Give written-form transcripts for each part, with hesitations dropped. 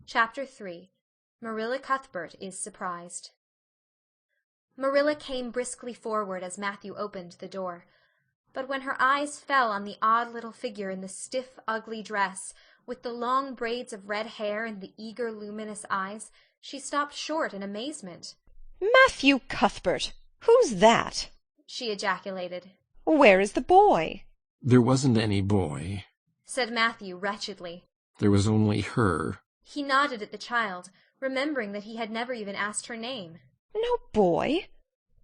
Chapter 3. Marilla Cuthbert is surprised. Marilla came briskly forward as Matthew opened the door. But when her eyes fell on the odd little figure in the stiff, ugly dress, with the long braids of red hair and the eager, luminous eyes, she stopped short in amazement. "Matthew Cuthbert! Who's that?" she ejaculated. "Where is the boy?" "There wasn't any boy," said Matthew wretchedly. "There was only her." He nodded at the child, remembering that he had never even asked her name. "No boy?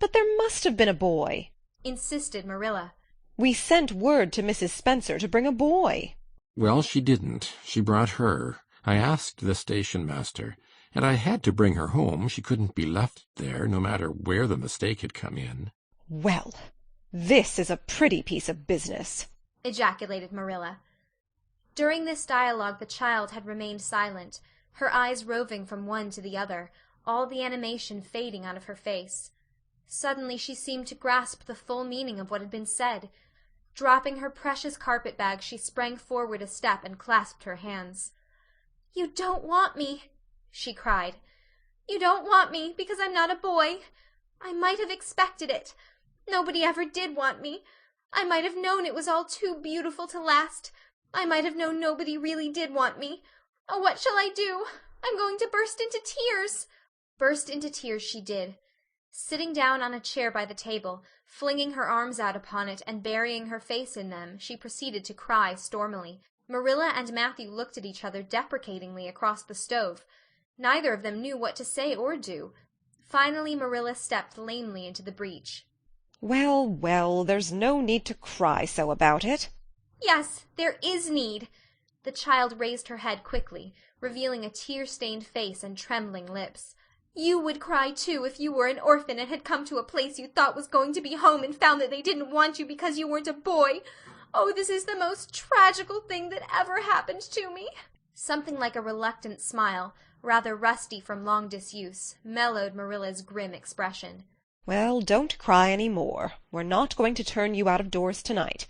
But there must have been a boy," insisted Marilla. "We sent word to Mrs. Spencer to bring a boy." "Well, she didn't. She brought her. I asked the station-master, and I had to bring her home. She couldn't be left there, no matter where the mistake had come in." "Well, this is a pretty piece of business," ejaculated Marilla. During this dialogue the child had remained silent, her eyes roving from one to the other, all the animation fading out of her face. Suddenly she seemed to grasp the full meaning of what had been said. Dropping her precious carpet-bag, she sprang forward a step and clasped her hands. "You don't want me," she cried. "You don't want me because I'm not a boy. I might have expected it. Nobody ever did want me. I might have known it was all too beautiful to last. I might have known nobody really did want me. Oh, what shall I do? I'm going to burst into tears." Burst into tears she did. Sitting down on a chair by the table, flinging her arms out upon it and burying her face in them, she proceeded to cry stormily. Marilla and Matthew looked at each other deprecatingly across the stove. Neither of them knew what to say or do. Finally Marilla stepped lamely into the breach. "Well, well, there's no need to cry so about it." "Yes, there is need." The child raised her head quickly, revealing a tear-stained face and trembling lips. "You would cry, too, if you were an orphan and had come to a place you thought was going to be home and found that they didn't want you because you weren't a boy. Oh, this is the most tragical thing that ever happened to me." Something like a reluctant smile, rather rusty from long disuse, mellowed Marilla's grim expression. "Well, don't cry any more. We're not going to turn you out of doors tonight.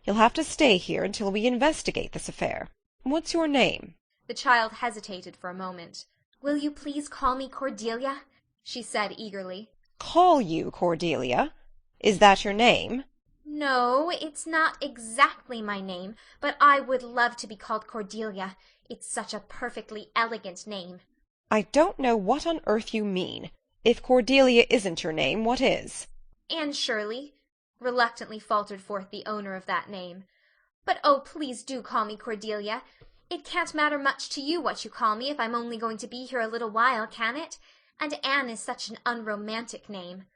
You'll have to stay here until we investigate this affair. What's your name?" The child hesitated for a moment. "Will you please call me Cordelia?" she said eagerly. "Call you Cordelia? Is that your name?" "No, it's not exactly my name, but I would love to be called Cordelia. It's such a perfectly elegant name." "I don't know what on earth you mean. If Cordelia isn't your name, what is?" "Anne Shirley," reluctantly faltered forth the owner of that name. "But oh, please do call me Cordelia. It can't matter much to you what you call me if I'm only going to be here a little while, can it? And Anne is such an unromantic name."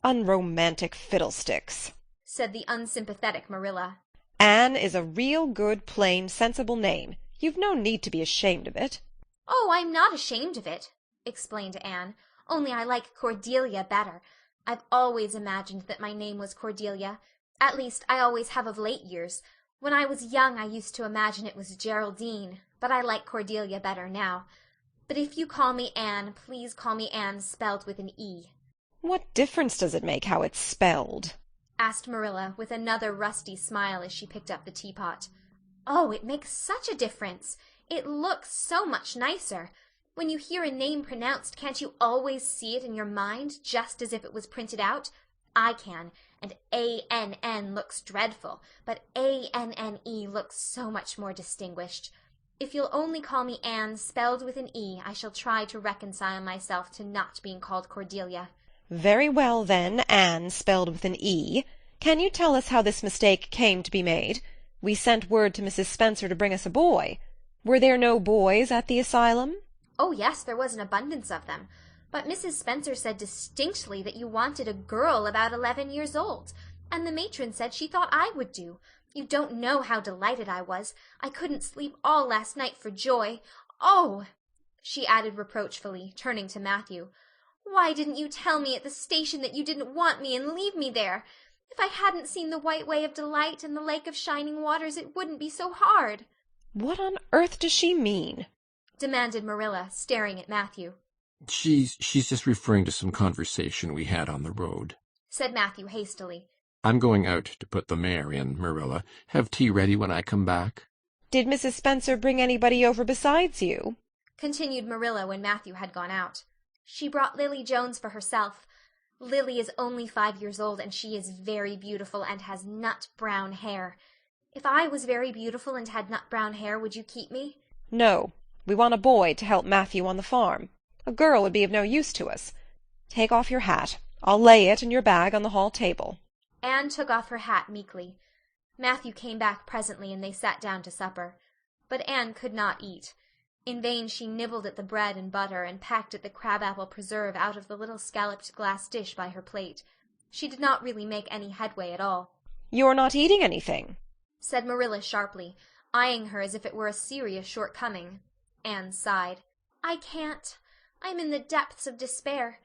"Unromantic fiddlesticks," said the unsympathetic Marilla. "Anne is a real good, plain, sensible name. You've no need to be ashamed of it." "Oh, I'm not ashamed of it," explained Anne. "Only I like Cordelia better. I've always imagined that my name was Cordelia. At least, I always have of late years. When I was young I used to imagine it was Geraldine, but I like Cordelia better now. But if you call me Anne, please call me Anne spelled with an E." "What difference does it make how it's spelled?" asked Marilla, with another rusty smile as she picked up the teapot. "Oh, it makes such a difference. It looks so much nicer. When you hear a name pronounced, can't you always see it in your mind, just as if it was printed out? I can, and A-N-N looks dreadful, but A-N-N-E looks so much more distinguished. If you'll only call me Anne spelled with an E, I shall try to reconcile myself to not being called Cordelia." "Very well, then, Anne spelled with an E. Can you tell us how this mistake came to be made? We sent word to Mrs. Spencer to bring us a boy. Were there no boys at the asylum?" "Oh, yes, there was an abundance of them. But Mrs. Spencer said distinctly that you wanted a girl about 11 years old, and the matron said she thought I would do. You don't know how delighted I was. I couldn't sleep all last night for joy. Oh," she added reproachfully, turning to Matthew, "why didn't you tell me at the station that you didn't want me and leave me there? If I hadn't seen the White Way of Delight and the Lake of Shining Waters, it wouldn't be so hard." "What on earth does she mean?" demanded Marilla, staring at Matthew. She's just referring to some conversation we had on the road," said Matthew hastily. "I'm going out to put the mare in, Marilla. Have tea ready when I come back." "Did Mrs. Spencer bring anybody over besides you?" continued Marilla when Matthew had gone out. "She brought Lily Jones for herself. Lily is only 5 years old, and she is very beautiful and has nut-brown hair. If I was very beautiful and had nut-brown hair, would you keep me?" "No. We want a boy to help Matthew on the farm. A girl would be of no use to us. Take off your hat. I'll lay it and your bag on the hall table." Anne took off her hat meekly. Matthew came back presently, and they sat down to supper. But Anne could not eat. In vain she nibbled at the bread and butter and pecked at the crab-apple preserve out of the little scalloped glass dish by her plate. She did not really make any headway at all. "You're not eating anything," said Marilla sharply, eyeing her as if it were a serious shortcoming. Anne sighed. "I can't. I'm in the depths of despair.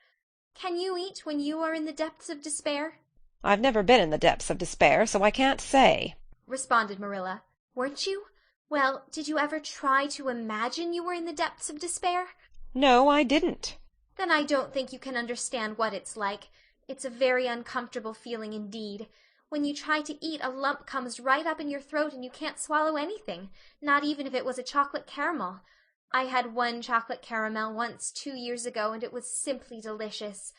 Can you eat when you are in the depths of despair?" "I've never been in the depths of despair, so I can't say," responded Marilla. "Weren't you? Well, did you ever try to imagine you were in the depths of despair?" "No, I didn't." "Then I don't think you can understand what it's like. It's a very uncomfortable feeling indeed. When you try to eat, a lump comes right up in your throat and you can't swallow anything, not even if it was a chocolate caramel. I had one chocolate caramel once 2 years ago, and it was simply delicious.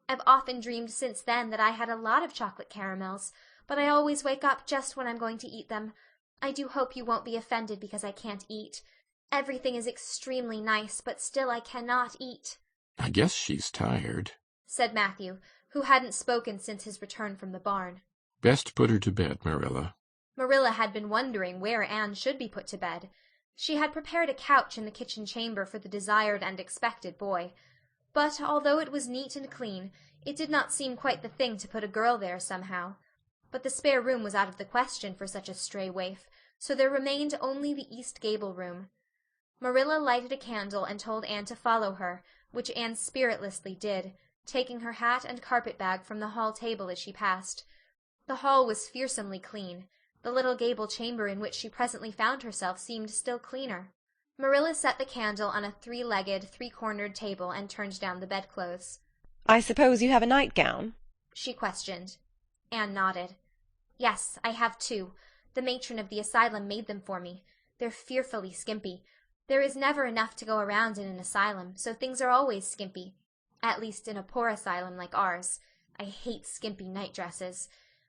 I've often dreamed since then that I had a lot of chocolate caramels, but I always wake up just when I'm going to eat them. I do hope you won't be offended because I can't eat. Everything is extremely nice, but still I cannot eat." "I guess she's tired," said Matthew, who hadn't spoken since his return from the barn. "Best put her to bed, Marilla." Marilla had been wondering where Anne should be put to bed. She had prepared a couch in the kitchen chamber for the desired and expected boy. But although it was neat and clean, it did not seem quite the thing to put a girl there somehow. But the spare room was out of the question for such a stray waif, so there remained only the east gable room. Marilla lighted a candle and told Anne to follow her, which Anne spiritlessly did, taking her hat and carpet-bag from the hall table as she passed. The hall was fearsomely clean. The little gable chamber in which she presently found herself seemed still cleaner. Marilla set the candle on a 3-legged, 3-cornered table and turned down the bedclothes. "I suppose you have a nightgown?" she questioned. Anne nodded. "Yes, I have 2. The matron of the asylum made them for me. They're fearfully skimpy. There is never enough to go around in an asylum, so things are always skimpy. At least in a poor asylum like ours. I hate skimpy night-dresses.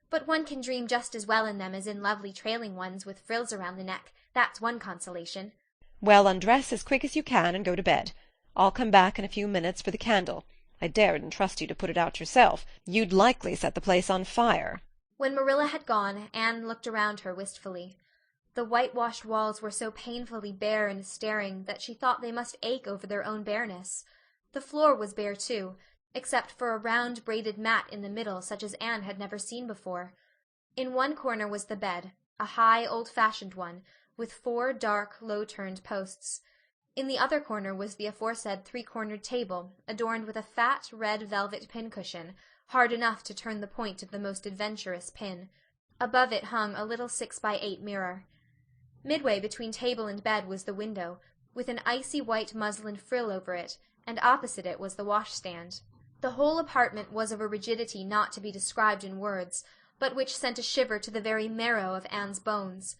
But one can dream just as well in them as in lovely trailing ones with frills around the neck. That's one consolation." "Well, undress as quick as you can and go to bed. I'll come back in a few minutes for the candle. I daren't trust you to put it out yourself. You'd likely set the place on fire." When Marilla had gone, Anne looked around her wistfully. The whitewashed walls were so painfully bare and staring that she thought they must ache over their own bareness. The floor was bare too, except for a round braided mat in the middle such as Anne had never seen before. In one corner was the bed, a high, old-fashioned one, with 4 dark, low-turned posts. In the other corner was the aforesaid 3-cornered table, adorned with a fat, red velvet pincushion, hard enough to turn the point of the most adventurous pin. Above it hung a little 6-by-8 mirror. Midway between table and bed was the window, with an icy white muslin frill over it, and opposite it was the washstand. The whole apartment was of a rigidity not to be described in words, but which sent a shiver to the very marrow of Anne's bones.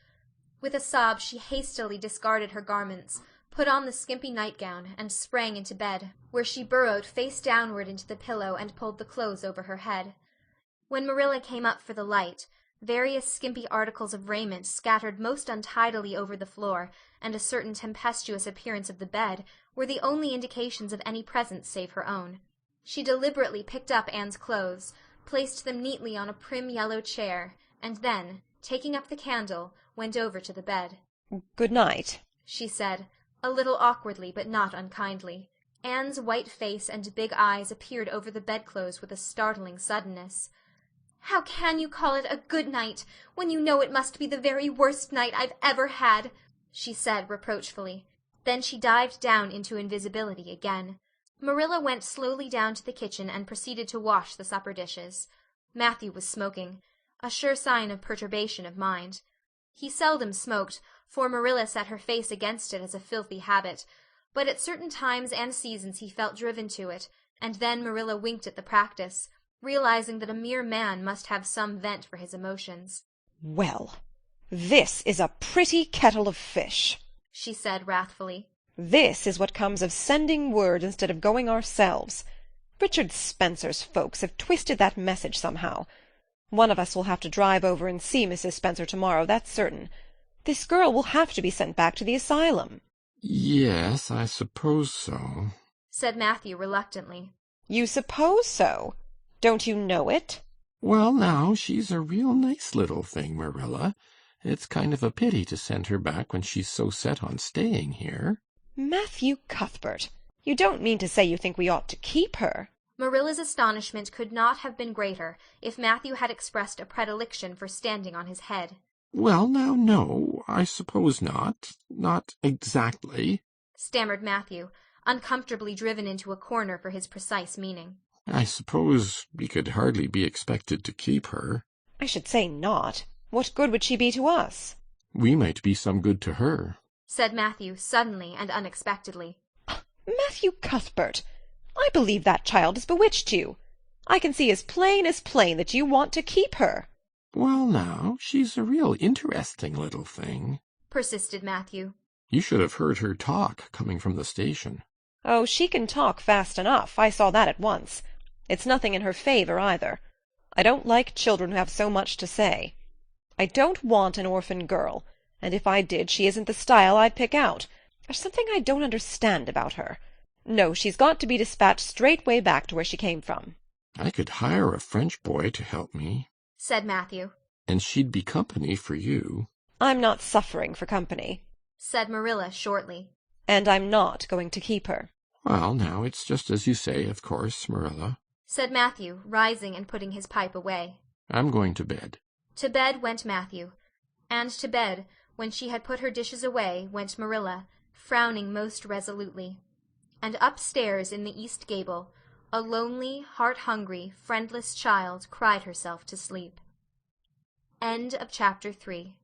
With a sob she hastily discarded her garments, put on the skimpy nightgown, and sprang into bed, where she burrowed face downward into the pillow and pulled the clothes over her head. When Marilla came up for the light, various skimpy articles of raiment scattered most untidily over the floor, and a certain tempestuous appearance of the bed, were the only indications of any presence save her own. She deliberately picked up Anne's clothes, placed them neatly on a prim yellow chair, and then, taking up the candle, went over to the bed. "Good night," she said, a little awkwardly but not unkindly. Anne's white face and big eyes appeared over the bedclothes with a startling suddenness. "How can you call it a good night, when you know it must be the very worst night I've ever had?" she said reproachfully. Then she dived down into invisibility again. Marilla went slowly down to the kitchen and proceeded to wash the supper dishes. Matthew was smoking, a sure sign of perturbation of mind. He seldom smoked, for Marilla set her face against it as a filthy habit, but at certain times and seasons he felt driven to it, and then Marilla winked at the practice, realizing that a mere man must have some vent for his emotions. "Well, this is a pretty kettle of fish," she said wrathfully. This is what comes of sending word instead of going ourselves. Richard Spencer's folks have twisted that message somehow. One of us will have to drive over and see Mrs. Spencer tomorrow, that's certain. This girl will have to be sent back to the asylum. Yes, I suppose so, said Matthew reluctantly. You suppose so? Don't you know it? Well, now, she's a real nice little thing, Marilla. It's kind of a pity to send her back when she's so set on staying here. Matthew Cuthbert, you don't mean to say you think we ought to keep her? Marilla's astonishment could not have been greater if Matthew had expressed a predilection for standing on his head. Well, now, no, I suppose not. Not exactly, stammered Matthew, uncomfortably driven into a corner for his precise meaning. I suppose we could hardly be expected to keep her. I should say not. What good would she be to us? We might be some good to her, said Matthew suddenly and unexpectedly. Matthew Cuthbert, I believe that child has bewitched you. I can see as plain that you want to keep her. Well, now, she's a real interesting little thing, persisted Matthew. You should have heard her talk coming from the station. Oh, she can talk fast enough. I saw that at once. It's nothing in her favor, either. I don't like children who have so much to say. I don't want an orphan girl, and if I did, she isn't the style I'd pick out. There's something I don't understand about her. No, she's got to be dispatched straightway back to where she came from. I could hire a French boy to help me, said Matthew. And she'd be company for you. I'm not suffering for company, said Marilla shortly. And I'm not going to keep her. Well, now, it's just as you say, of course, Marilla, said Matthew, rising and putting his pipe away. I'm going to bed. To bed went Matthew, and to bed, when she had put her dishes away, went Marilla, frowning most resolutely. And upstairs in the east gable, a lonely, heart-hungry, friendless child cried herself to sleep. End of chapter 3.